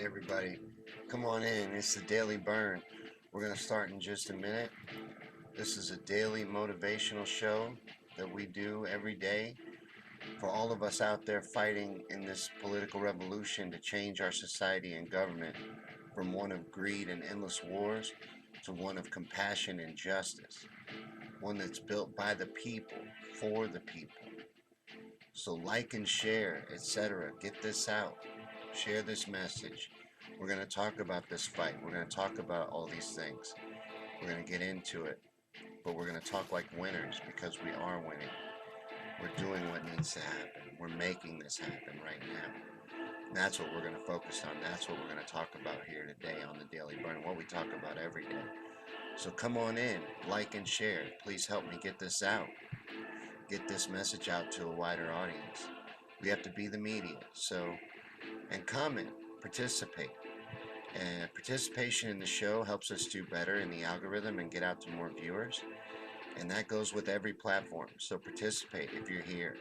Hey everybody, come on in. It's the Daily Bern. We're going to start in just a minute. This is a daily motivational show that we do every day for all of us out there fighting in this political revolution to change our society and government from one of greed and endless wars to one of compassion and justice, one that's built by the people, for the people. So like and share, etc. Get this out. Share this message. We're going to talk about this fight. We're going to talk about all these things. We're going to get into it. But we're going to talk like winners because we are winning. We're doing what needs to happen. We're making this happen right now. And that's what we're going to focus on. That's what we're going to talk about here today on the Daily Burn, what we talk about every day. So come on in, like and share. Please help me get this out. Get this message out to a wider audience. We have to be the media. And comment, participate. And participation in the show helps us do better in the algorithm and get out to more viewers. And that goes with every platform. So participate if you're here.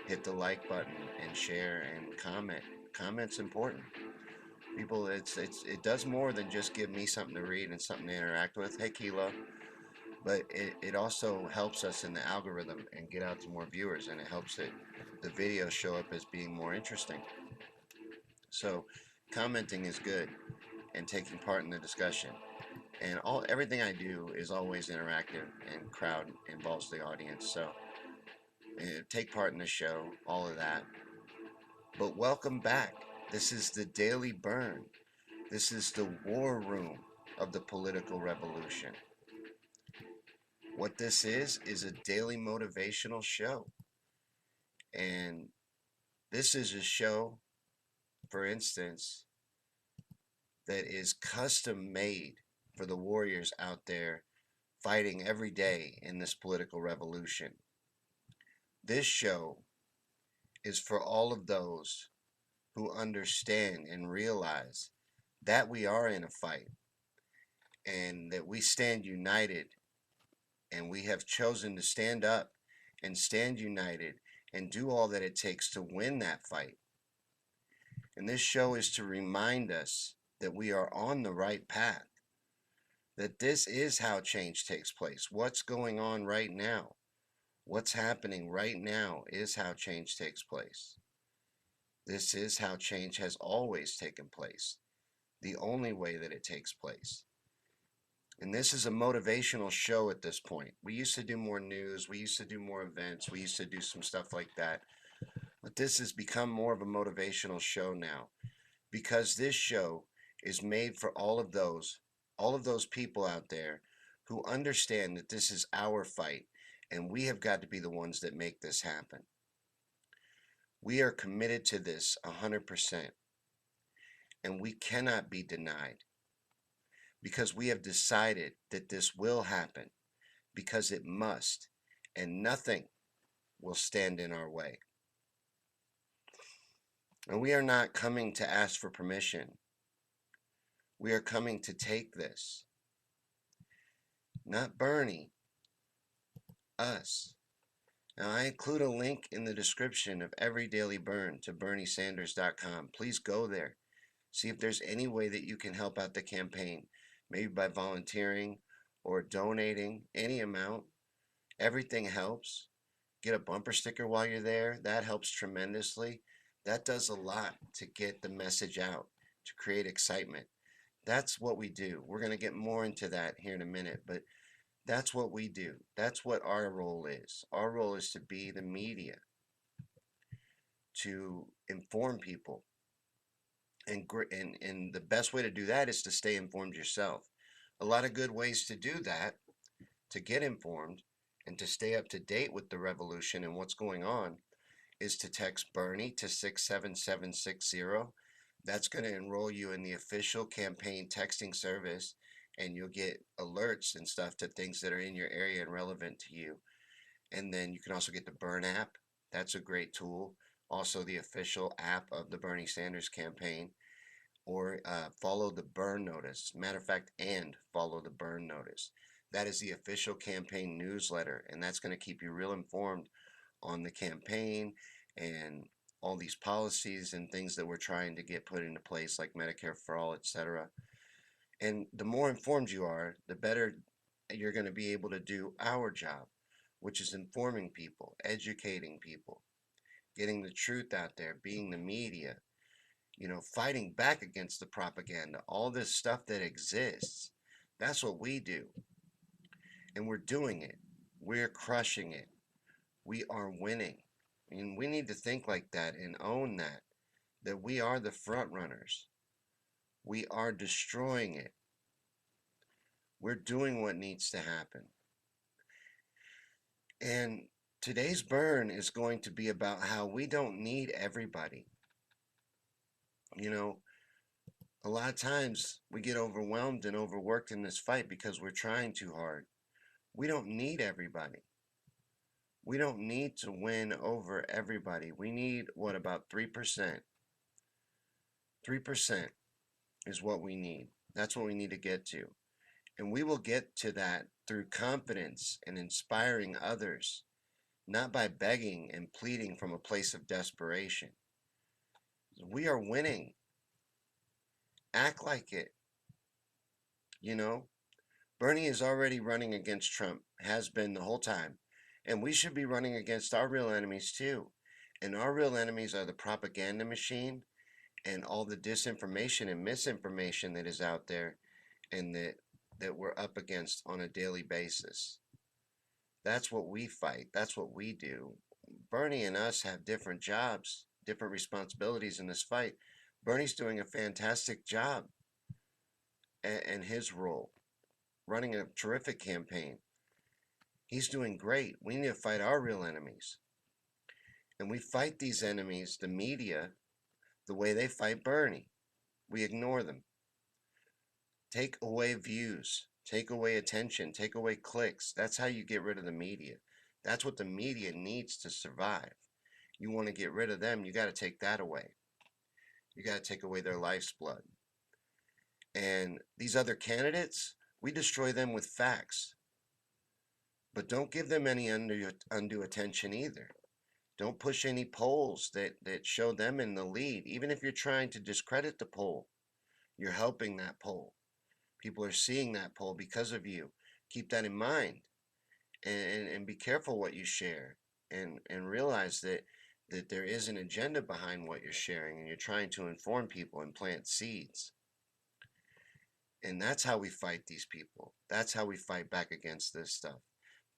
Hit the like button and share and comment. Comment's important. People, it does more than just give me something to read and something to interact with. Hey, Kilo. But it also helps us in the algorithm and get out to more viewers, and it helps the videos show up as being more interesting. So commenting is good and taking part in the discussion. And everything I do is always interactive and crowd involves the audience. So take part in the show, all of that. But welcome back. This is the Daily Burn. This is the war room of the political revolution. What this is a daily motivational show. And this is a show, for instance, that is custom made for the warriors out there fighting every day in this political revolution. This show is for all of those who understand and realize that we are in a fight and that we stand united, and we have chosen to stand up and stand united and do all that it takes to win that fight. And this show is to remind us that we are on the right path, that this is how change takes place. What's going on right now, what's happening right now is how change takes place. This is how change has always taken place, the only way that it takes place. And this is a motivational show at this point. We used to do more news, we used to do more events, we used to do some stuff like that. But this has become more of a motivational show now, because this show is made for all of those people out there who understand that this is our fight and we have got to be the ones that make this happen. We are committed to this 100%, and we cannot be denied because we have decided that this will happen because it must, and nothing will stand in our way. And we are not coming to ask for permission. We are coming to take this. Not Bernie, us. Now, I include a link in the description of every Daily Burn to berniesanders.com. Please go there. See if there's any way that you can help out the campaign, maybe by volunteering or donating any amount. Everything helps. Get a bumper sticker while you're there. That helps tremendously. That does a lot to get the message out, to create excitement. That's what we do. We're going to get more into that here in a minute, but that's what we do. That's what our role is. Our role is to be the media, to inform people. And the best way to do that is to stay informed yourself. A lot of good ways to do that, to get informed and to stay up to date with the revolution and what's going on, is to text Bernie to 67760. That's going to enroll you in the official campaign texting service, and you'll get alerts and stuff to things that are in your area and relevant to you. And then you can also get the Bern app. That's a great tool. Also the official app of the Bernie Sanders campaign. Or follow the Bern notice. Matter of fact, and follow the Bern notice. That is the official campaign newsletter, and that's going to keep you real informed on the campaign and all these policies and things that we're trying to get put into place, like Medicare for all, etc. And the more informed you are, the better you're going to be able to do our job, which is informing people, educating people, getting the truth out there, being the media, fighting back against the propaganda, all this stuff that exists. That's what we do. And we're doing it. We're crushing it. We are winning. And we need to think like that and own that we are the front runners. We are destroying it. We're doing what needs to happen. And today's burn is going to be about how we don't need everybody. You know, a lot of times we get overwhelmed and overworked in this fight because we're trying too hard. We don't need everybody. We don't need to win over everybody. We need, what, about 3%? 3% is what we need. That's what we need to get to. And we will get to that through confidence and inspiring others, not by begging and pleading from a place of desperation. We are winning. Act like it. You know, Bernie is already running against Trump, has been the whole time. And we should be running against our real enemies too. And our real enemies are the propaganda machine and all the disinformation and misinformation that is out there and that we're up against on a daily basis. That's what we fight. That's what we do. Bernie and us have different jobs, different responsibilities in this fight. Bernie's doing a fantastic job in his role, running a terrific campaign. He's doing great. We need to fight our real enemies. And we fight these enemies, the media, the way they fight Bernie. We ignore them. Take away views, take away attention, take away clicks. That's how you get rid of the media. That's what the media needs to survive. You want to get rid of them, you got to take that away. You got to take away their life's blood. And these other candidates, we destroy them with facts. But don't give them any undue attention either. Don't push any polls that show them in the lead. Even if you're trying to discredit the poll, you're helping that poll. People are seeing that poll because of you. Keep that in mind. And be careful what you share. And realize that there is an agenda behind what you're sharing, and you're trying to inform people and plant seeds. And that's how we fight these people. That's how we fight back against this stuff,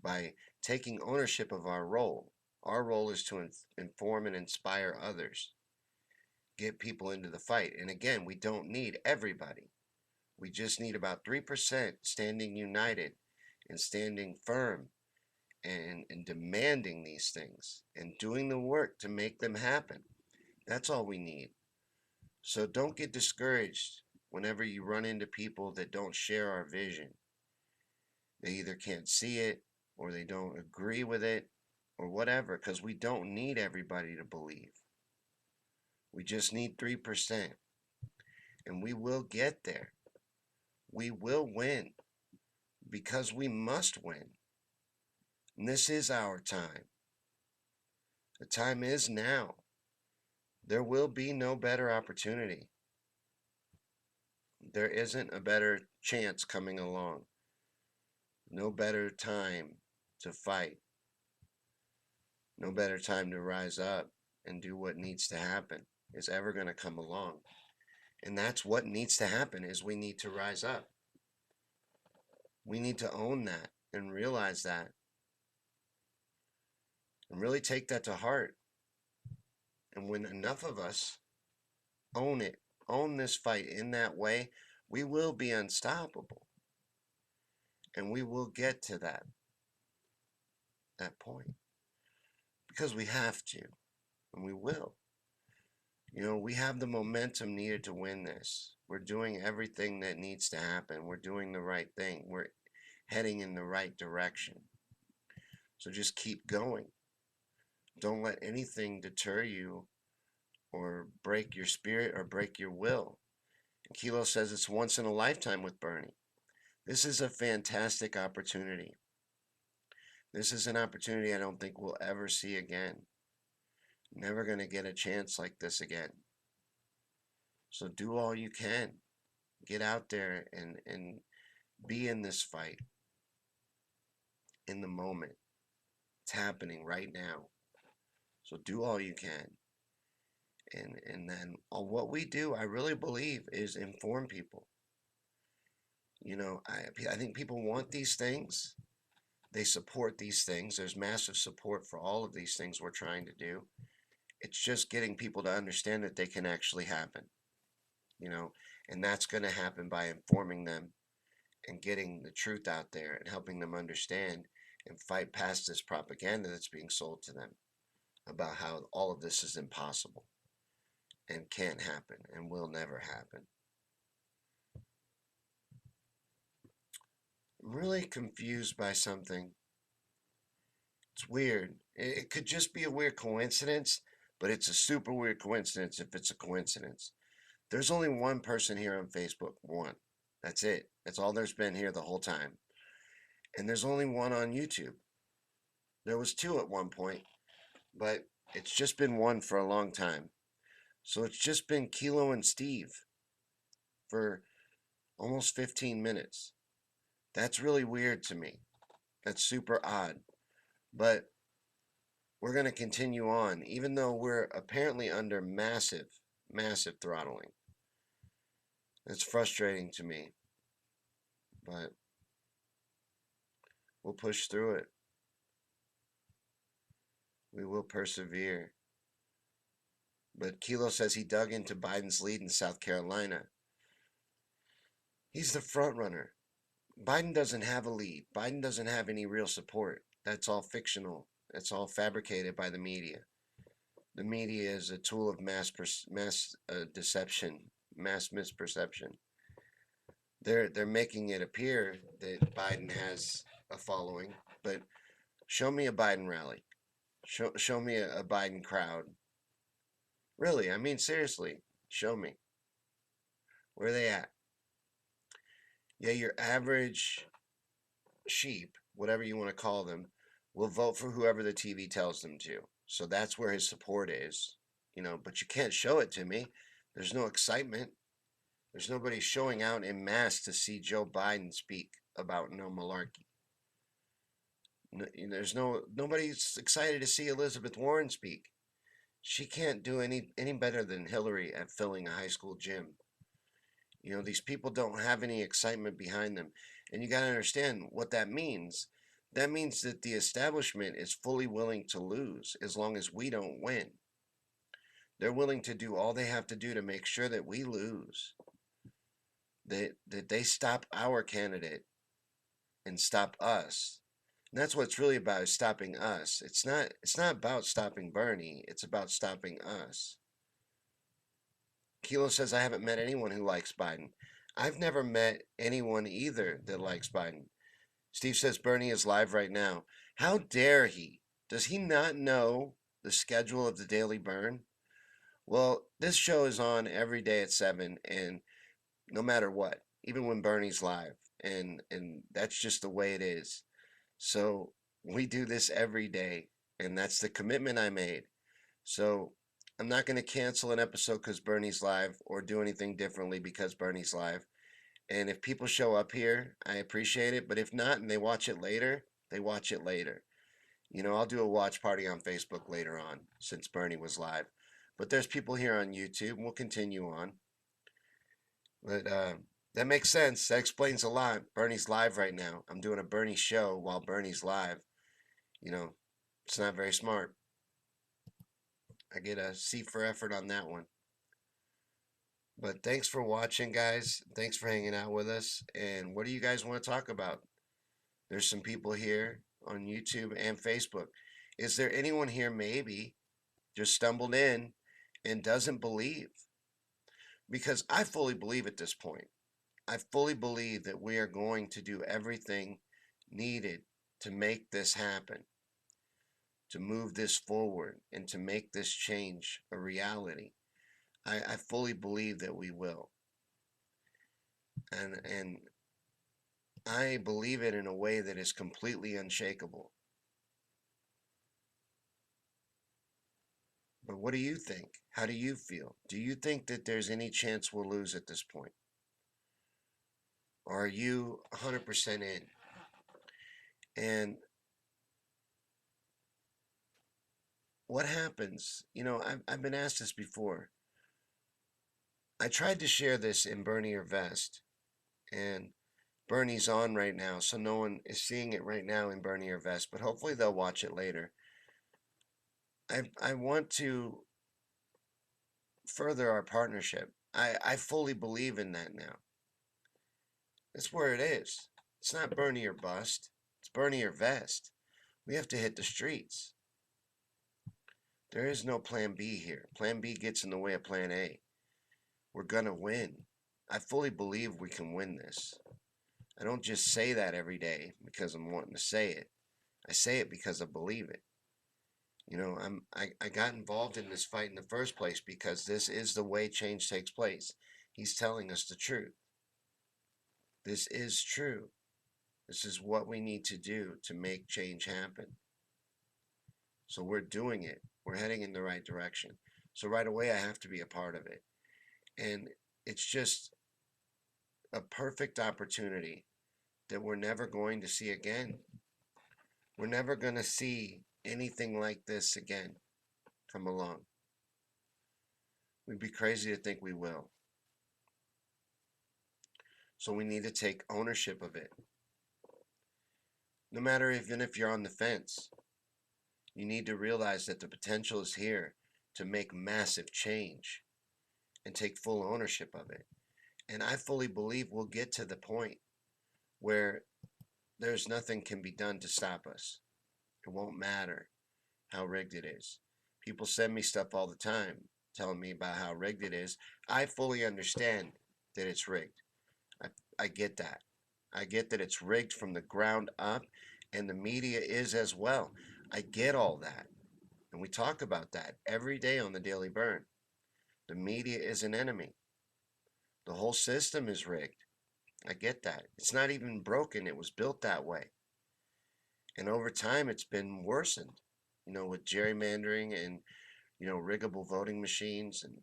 by taking ownership of our role. Our role is to inform and inspire others, get people into the fight. And again, we don't need everybody. We just need about 3% standing united and standing firm and demanding these things and doing the work to make them happen. That's all we need. So don't get discouraged whenever you run into people that don't share our vision. They either can't see it or they don't agree with it or whatever, because we don't need everybody to believe. We just need 3%. And we will get there. We will win because we must win. And this is our time. The time is now. There will be no better opportunity. There isn't a better chance coming along. No better time to fight. No better time to rise up and do what needs to happen is ever going to come along. And that's what needs to happen, is we need to rise up. We need to own that and realize that and really take that to heart. And when enough of us own it, own this fight in that way, we will be unstoppable. And we will get to that point. Because we have to, and we will. We have the momentum needed to win this. We're doing everything that needs to happen. We're doing the right thing. We're heading in the right direction. So just keep going. Don't let anything deter you or break your spirit or break your will. And Kilo says it's once in a lifetime with Bernie. This is a fantastic opportunity. This is an opportunity I don't think we'll ever see again. Never going to get a chance like this again. So do all you can. Get out there and be in this fight in the moment. It's happening right now. So do all you can. And then what we do, I really believe, is inform people. I think people want these things. They support these things. There's massive support for all of these things we're trying to do. It's just getting people to understand that they can actually happen, you know, and that's going to happen by informing them and getting the truth out there and helping them understand and fight past this propaganda that's being sold to them about how all of this is impossible and can't happen and will never happen. I'm really confused by something. It's weird. It could just be a weird coincidence, but it's a super weird coincidence if it's a coincidence. There's only one person here on Facebook. One. That's it. That's all there's been here the whole time. And there's only one on YouTube. There was two at one point, but it's just been one for a long time. So it's just been Kilo and Steve for almost 15 minutes. That's really weird to me. That's super odd. But we're going to continue on, even though we're apparently under massive, massive throttling. It's frustrating to me, but we'll push through it. We will persevere. But Kilo says he dug into Biden's lead in South Carolina. He's the front runner. Biden doesn't have a lead. Biden doesn't have any real support. That's all fictional. That's all fabricated by the media. The media is a tool of mass deception, mass misperception. They're making it appear that Biden has a following, but show me a Biden rally. Show me a Biden crowd. Really, I mean seriously, show me. Where are they at? Yeah, your average sheep, whatever you want to call them, will vote for whoever the TV tells them to. So that's where his support is, but you can't show it to me. There's no excitement. There's nobody showing out in mass to see Joe Biden speak about no malarkey. Nobody's excited to see Elizabeth Warren speak. She can't do any better than Hillary at filling a high school gym. These people don't have any excitement behind them. And you got to understand what that means. That means that the establishment is fully willing to lose as long as we don't win. They're willing to do all they have to do to make sure that we lose. That they stop our candidate and stop us. And that's what it's really about, is stopping us. It's not about stopping Bernie, it's about stopping us. Kilo says, I haven't met anyone who likes Biden. I've never met anyone either that likes Biden. Steve says Bernie is live right now. How dare he? Does he not know the schedule of the Daily Bern? Well, this show is on every day at 7, and no matter what, even when Bernie's live, and that's just the way it is. So we do this every day, and that's the commitment I made. So I'm not going to cancel an episode because Bernie's live or do anything differently because Bernie's live. And if people show up here, I appreciate it. But if not, and they watch it later, they watch it later. I'll do a watch party on Facebook later on since Bernie was live. But there's people here on YouTube, and we'll continue on. But that makes sense. That explains a lot. Bernie's live right now. I'm doing a Bernie show while Bernie's live. It's not very smart. I get a C for effort on that one. But thanks for watching, guys. Thanks for hanging out with us. And what do you guys want to talk about? There's some people here on YouTube and Facebook. Is there anyone here maybe just stumbled in and doesn't believe? Because I fully believe at this point. I fully believe that we are going to do everything needed to make this happen, to move this forward, and to make this change a reality. I fully believe that we will. And I believe it in a way that is completely unshakable. But what do you think? How do you feel? Do you think that there's any chance we'll lose at this point? Or are you 100% in? And what happens? I've been asked this before. I tried to share this in Bernie or Vest, and Bernie's on right now, so no one is seeing it right now in Bernie or Vest, but hopefully they'll watch it later. I want to further our partnership. I fully believe in that now. That's where it is. It's not Bernie or bust. It's Bernie or Vest. We have to hit the streets. There is no plan B here. Plan B gets in the way of plan A. We're going to win. I fully believe we can win this. I don't just say that every day because I'm wanting to say it. I say it because I believe it. I got involved in this fight in the first place because this is the way change takes place. He's telling us the truth. This is true. This is what we need to do to make change happen. So we're doing it. We're heading in the right direction. So right away, I have to be a part of it. And it's just a perfect opportunity that we're never going to see again. We're never going to see anything like this again come along. We'd be crazy to think we will. So we need to take ownership of it. No matter even if you're on the fence, you need to realize that the potential is here to make massive change and take full ownership of it. And I fully believe we'll get to the point where there's nothing can be done to stop us. It won't matter how rigged it is. People send me stuff all the time telling me about how rigged it is. I fully understand that it's rigged. I get that. I get that it's rigged from the ground up, and the media is as well. I get all that. And we talk about that every day on the Daily Bern. The media is an enemy. The whole system is rigged. I get that. It's not even broken. It was built that way. And over time, it's been worsened, with gerrymandering and, riggable voting machines and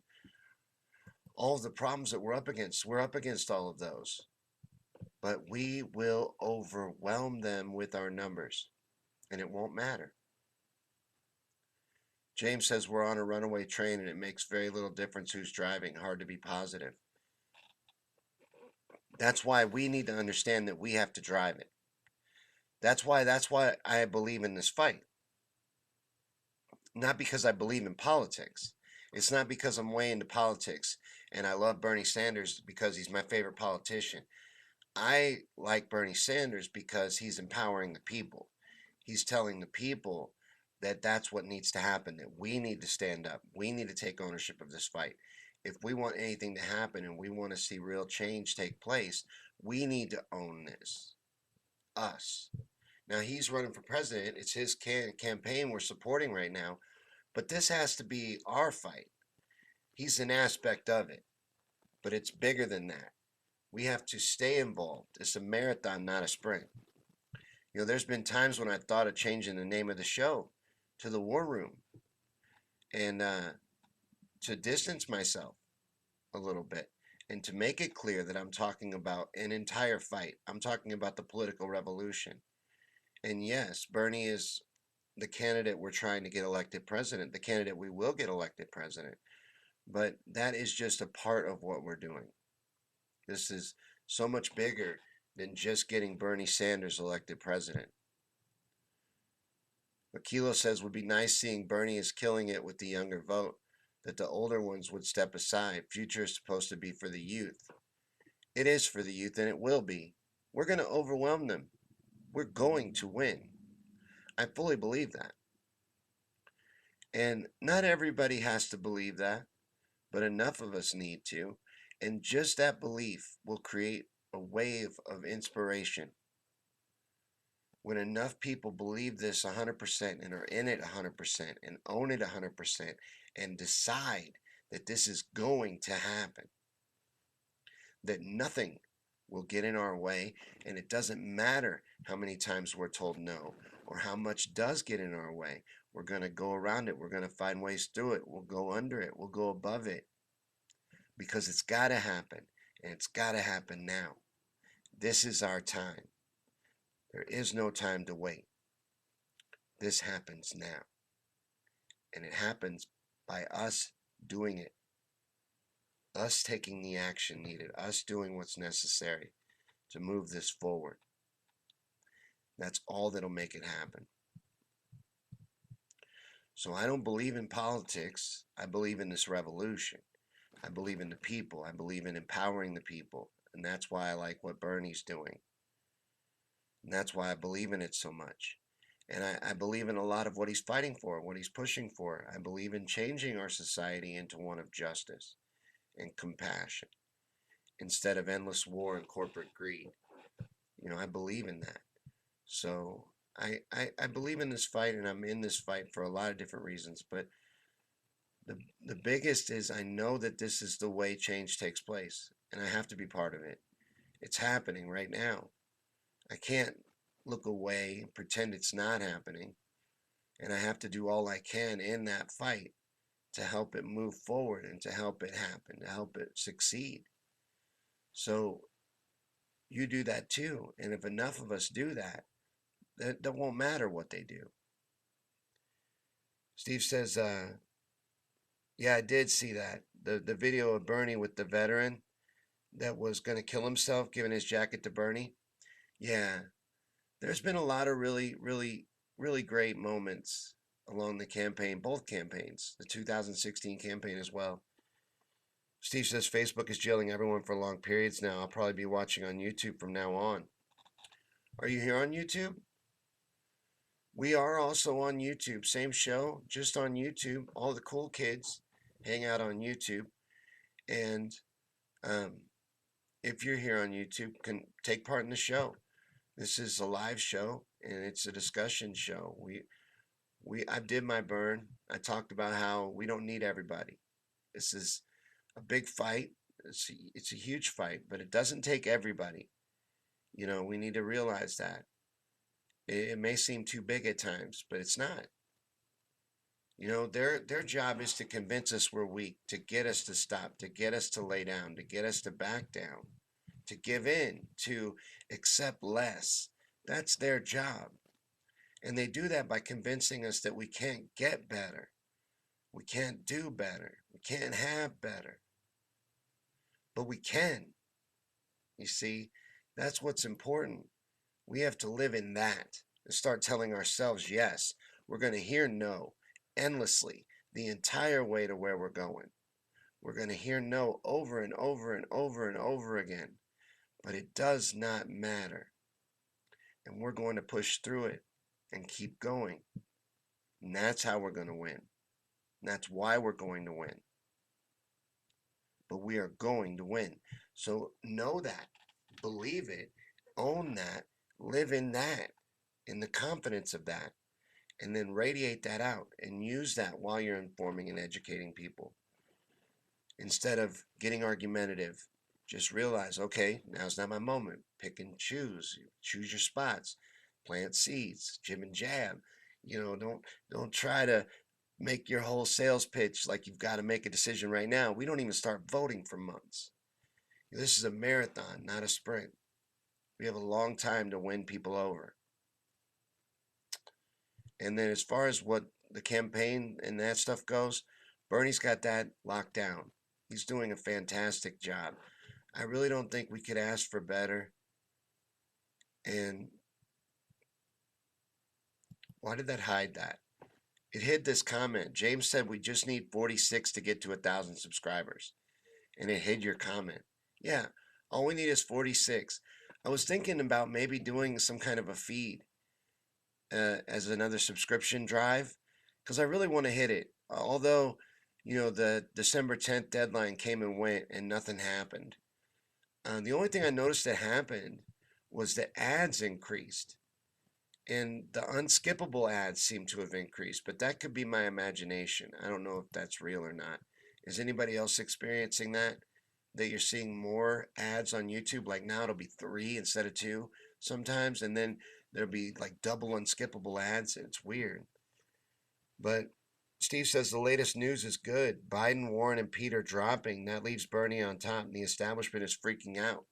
all of the problems that we're up against. We're up against all of those. But we will overwhelm them with our numbers, and it won't matter. James says we're on a runaway train and it makes very little difference who's driving. Hard to be positive. That's why we need to understand that we have to drive it. That's why I believe in this fight. Not because I believe in politics. It's not because I'm way into politics and I love Bernie Sanders because he's my favorite politician. I like Bernie Sanders because he's empowering the people. He's telling the people that that's what needs to happen, that we need to stand up. We need to take ownership of this fight. If we want anything to happen and we want to see real change take place, we need to own this. Us. Now, he's running for president. It's his campaign we're supporting right now. But this has to be our fight. He's an aspect of it. But it's bigger than that. We have to stay involved. It's a marathon, not a sprint. There's been times when I thought of changing the name of the show to The War Room and to distance myself a little bit and to make it clear that I'm talking about an entire fight. I'm talking about the political revolution. And yes, Bernie is the candidate we're trying to get elected president, the candidate we will get elected president. But that is just a part of what we're doing. This is so much bigger than just getting Bernie Sanders elected president. Aquilo says would be nice seeing Bernie is killing it with the younger vote, that the older ones would step aside. Future is supposed to be for the youth. It is for the youth, and it will be. We're going to overwhelm them. We're going to win. I fully believe that. And not everybody has to believe that, but enough of us need to. And just that belief will create a wave of inspiration. When enough people believe this 100% and are in it 100% and own it 100% and decide that this is going to happen, that nothing will get in our way, and it doesn't matter how many times we're told no or how much does get in our way. We're going to go around it. We're going to find ways through it. We'll go under it. We'll go above it because it's got to happen, and it's got to happen now. This is our time. There is no time to wait. This happens now. And it happens by us doing it, us taking the action needed, us doing what's necessary to move this forward. That's all that'll make it happen. So I don't believe in politics. I believe in this revolution. I believe in the people. I believe in empowering the people. And that's why I like what Bernie's doing. And that's why I believe in it so much. And I believe in a lot of what he's fighting for, what he's pushing for. I believe in changing our society into one of justice and compassion instead of endless war and corporate greed. I believe in that. So I believe in this fight, and I'm in this fight for a lot of different reasons. But the biggest is I know that this is the way change takes place, and I have to be part of it. It's happening right now. I can't look away and pretend it's not happening. And I have to do all I can in that fight to help it move forward and to help it happen, to help it succeed. So you do that too. And if enough of us do that, that won't matter what they do. Steve says, yeah, I did see that. The video of Bernie with the veteran that was going to kill himself, giving his jacket to Bernie. Yeah, there's been a lot of really, really, really great moments along the campaign, both campaigns, the 2016 campaign as well. Steve says Facebook is jailing everyone for long periods now. I'll probably be watching on YouTube from now on. Are you here on YouTube? We are also on YouTube. Same show, just on YouTube. All the cool kids hang out on YouTube. And if you're here on YouTube, can take part in the show. This is a live show, and it's a discussion show. I did my burn. I talked about how we don't need everybody. This is a big fight. It's a huge fight, but it doesn't take everybody. We need to realize that. It may seem too big at times, but it's not. Their job is to convince us we're weak, to get us to stop, to get us to lay down, to get us to back down, to give in, to accept less. That's their job. And they do that by convincing us that we can't get better. We can't do better. We can't have better. But we can. You see, that's what's important. We have to live in that and start telling ourselves yes. We're going to hear no endlessly the entire way to where we're going. We're going to hear no over and over and over and over again. But it does not matter. And we're going to push through it and keep going. And that's how we're going to win. And that's why we're going to win. But we are going to win. So know that. Believe it. Own that. Live in that. In the confidence of that. And then radiate that out. And use that while you're informing and educating people. Instead of getting argumentative, just realize, okay, now's not my moment. Pick and choose. Choose your spots. Plant seeds. Jib and jab. Don't try to make your whole sales pitch like you've got to make a decision right now. We don't even start voting for months. This is a marathon, not a sprint. We have a long time to win people over. And then as far as what the campaign and that stuff goes, Bernie's got that locked down. He's doing a fantastic job. I really don't think we could ask for better. And why did that hide that? It hid this comment. James said we just need 46 to get to 1,000 subscribers. And it hid your comment. Yeah, all we need is 46. I was thinking about maybe doing some kind of a feed as another subscription drive because I really want to hit it. Although, the December 10th deadline came and went and nothing happened. The only thing I noticed that happened was the ads increased. And the unskippable ads seem to have increased, but that could be my imagination. I don't know if that's real or not. Is anybody else experiencing that? That you're seeing more ads on YouTube? Like now it'll be 3 instead of 2 sometimes, and then there'll be like double unskippable ads. It's weird. But Steve says the latest news is good. Biden, Warren, and Pete are dropping. That leaves Bernie on top, and the establishment is freaking out.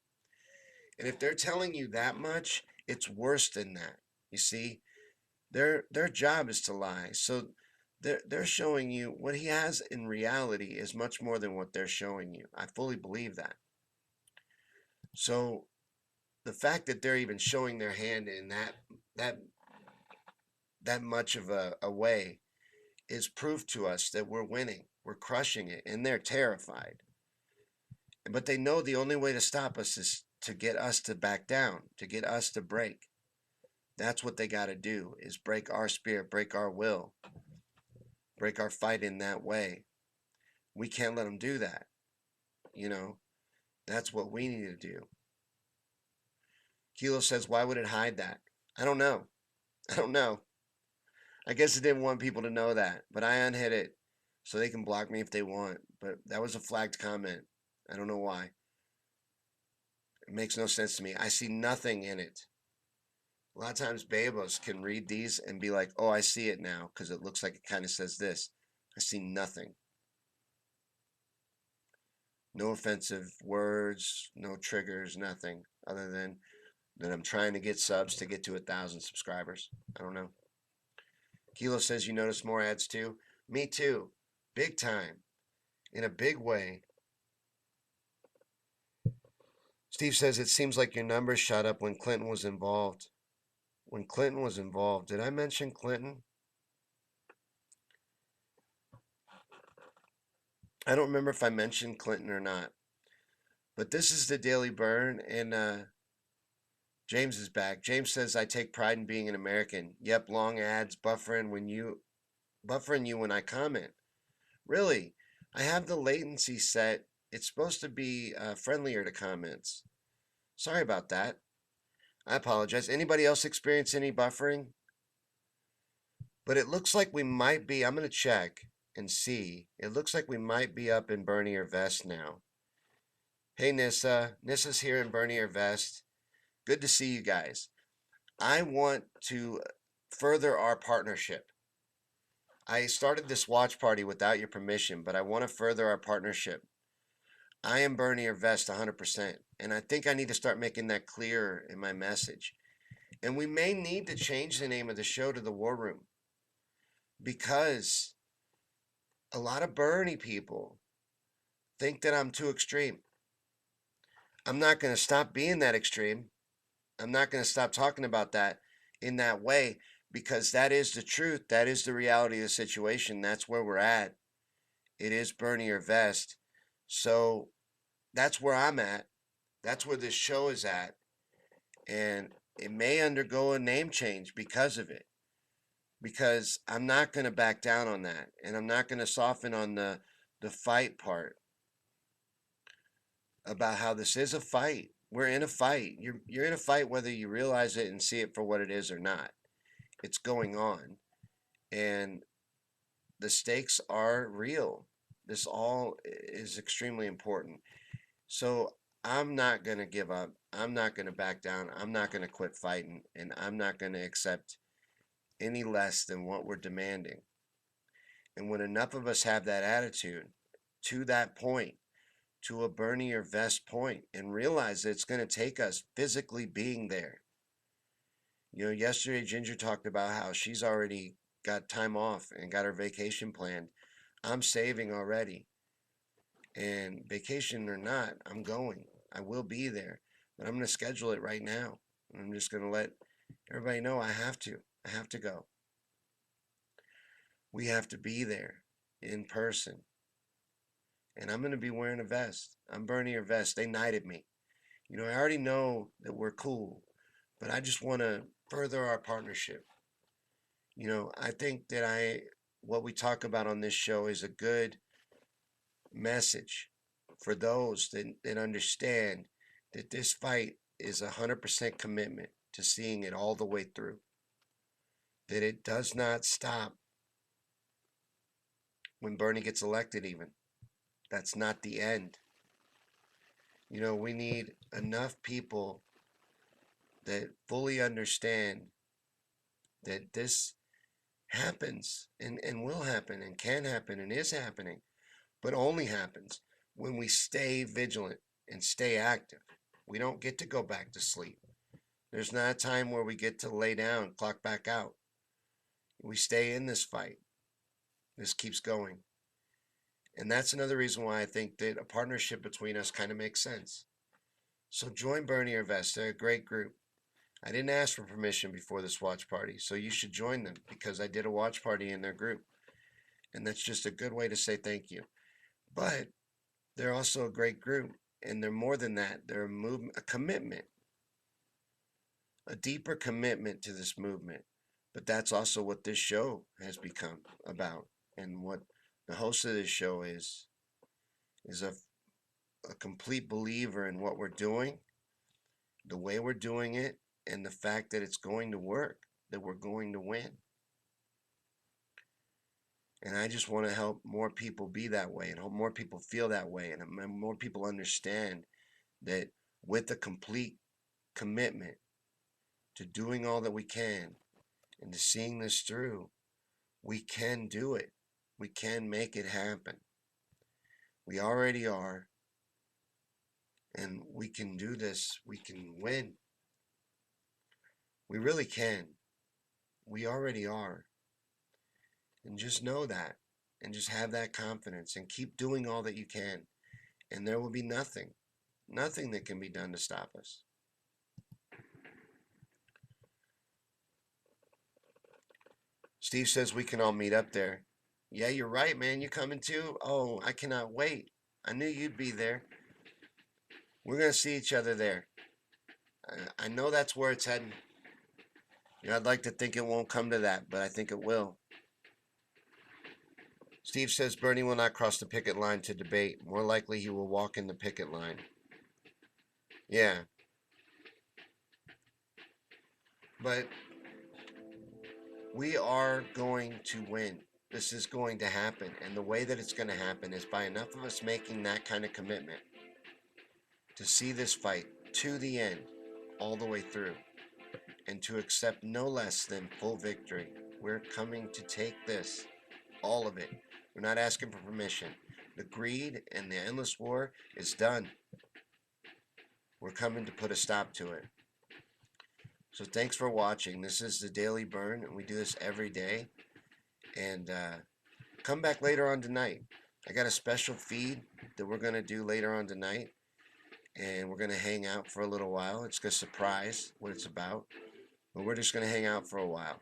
And if they're telling you that much, it's worse than that. You see, their job is to lie. So they're showing you what he has in reality is much more than what they're showing you. I fully believe that. So the fact that they're even showing their hand in that that much of a way is proof to us that we're winning. We're crushing it, and they're terrified. But they know the only way to stop us is to get us to back down, to get us to break. That's what they got to do, is break our spirit, break our will, break our fight in that way. We can't let them do that. You know, that's what we need to do. Kilo says, why would it hide that? I don't know. I don't know. I guess it didn't want people to know that, but I unhid it so they can block me if they want. But that was a flagged comment. I don't know why. It makes no sense to me. I see nothing in it. A lot of times, babos can read these and be like, oh, I see it now because it looks like it kind of says this. I see nothing. No offensive words, no triggers, nothing other than that I'm trying to get subs to get to 1,000 subscribers. I don't know. Kilo says you notice more ads too. Me too. Big time. In a big way. Steve says it seems like your numbers shot up when Clinton was involved. When Clinton was involved. Did I mention Clinton? I don't remember if I mentioned Clinton or not. But this is the Daily Bern, and James is back. James says I take pride in being an American. Yep, long ads buffering you when I comment. Really, I have the latency set. It's supposed to be friendlier to comments. Sorry about that. I apologize. Anybody else experience any buffering? But it looks like we might be. I'm going to check and see. It looks like we might be up in Bernier Vest now. Hey, Nissa. Nissa's here in Bernier Vest. Good to see you guys. I want to further our partnership. I started this watch party without your permission, but I want to further our partnership. I am Bernier Vest 100%, and I think I need to start making that clearer in my message. And we may need to change the name of the show to The War Room because a lot of Bernie people think that I'm too extreme. I'm not going to stop being that extreme. I'm not going to stop talking about that in that way because that is the truth. That is the reality of the situation. That's where we're at. It is Bernie or Vest. So that's where I'm at. That's where this show is at. And it may undergo a name change because of it. Because I'm not going to back down on that. And I'm not going to soften on the fight part about how this is a fight. We're in a fight. You're in a fight whether you realize it and see it for what it is or not. It's going on. And the stakes are real. This all is extremely important. So I'm not going to give up. I'm not going to back down. I'm not going to quit fighting. And I'm not going to accept any less than what we're demanding. And when enough of us have that attitude to that point, to a Bernie or Vest point, and realize that it's going to take us physically being there. You know, yesterday Ginger talked about how she's already got time off and got her vacation planned. I'm saving already. And vacation or not, I'm going. I will be there. But I'm going to schedule it right now. And I'm just going to let everybody know I have to. I have to go. We have to be there in person. And I'm going to be wearing a vest. I'm Bernie or Vest. They knighted me. You know, I already know that we're cool, but I just want to further our partnership. You know, I think that what we talk about on this show is a good message for those that understand that this fight is 100% commitment to seeing it all the way through. That it does not stop when Bernie gets elected, even. That's not the end. You know, we need enough people that fully understand that this happens and will happen and can happen and is happening, but only happens when we stay vigilant and stay active. We don't get to go back to sleep. There's not a time where we get to lay down, clock back out. We stay in this fight. This keeps going. And that's another reason why I think that a partnership between us kind of makes sense. So join Bernie or Vest. They're a great group. I didn't ask for permission before this watch party, so you should join them because I did a watch party in their group. And that's just a good way to say thank you. But they're also a great group, and they're more than that. They're a movement, a commitment, a deeper commitment to this movement. But that's also what this show has become about, and what the host of this show is a complete believer in what we're doing, the way we're doing it, and the fact that it's going to work, that we're going to win. And I just want to help more people be that way and help more people feel that way and more people understand that with a complete commitment to doing all that we can and to seeing this through, we can do it. We can make it happen. We already are. And we can do this. We can win. We really can. We already are. And just know that. And just have that confidence. And keep doing all that you can. And there will be nothing that can be done to stop us. Steve says we can all meet up there. Yeah, you're right, man. You coming too? Oh, I cannot wait. I knew you'd be there. We're going to see each other there. I know that's where it's heading. You know, I'd like to think it won't come to that, but I think it will. Steve says Bernie will not cross the picket line to debate. More likely he will walk in the picket line. Yeah. But we are going to win. This is going to happen. And the way that it's going to happen is by enough of us making that kind of commitment to see this fight to the end, all the way through, and to accept no less than full victory. We're coming to take this, all of it. We're not asking for permission. The greed and the endless war is done. We're coming to put a stop to it. So thanks for watching. This is the Daily Bern, and we do this every day. And come back later on tonight. I got a special feed that we're going to do later on tonight. And we're going to hang out for a little while. It's going to surprise what it's about. But we're just going to hang out for a while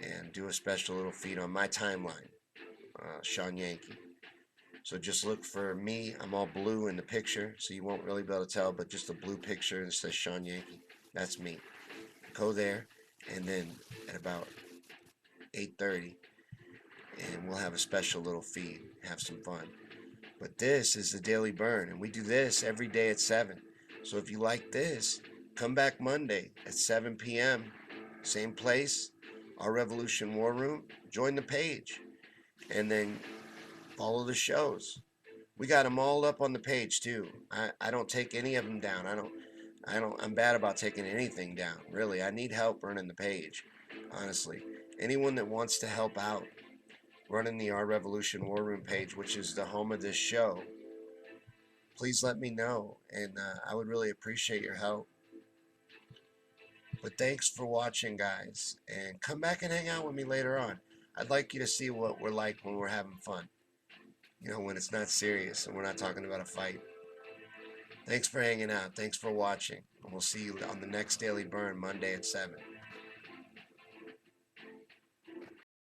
and do a special little feed on my timeline, Sean Yankee. So just look for me. I'm all blue in the picture, so you won't really be able to tell, but just a blue picture and it says Sean Yankee. That's me. Go there, and then at about 8:30, and we'll have a special little feed. Have some fun. But this is the Daily Bern, and we do this every day at 7. So if you like this, come back Monday at 7 p.m. Same place, our Revolution War Room. Join the page, and then follow the shows. We got them all up on the page too. I don't take any of them down. I'm bad about taking anything down. Really, I need help running the page. Honestly, anyone that wants to help out running the Our Revolution War Room page, which is the home of this show, please let me know, and I would really appreciate your help. But thanks for watching, guys, and come back and hang out with me later on. I'd like you to see what we're like when we're having fun. You know, when it's not serious and we're not talking about a fight. Thanks for hanging out. Thanks for watching. And we'll see you on the next Daily Bern Monday at 7.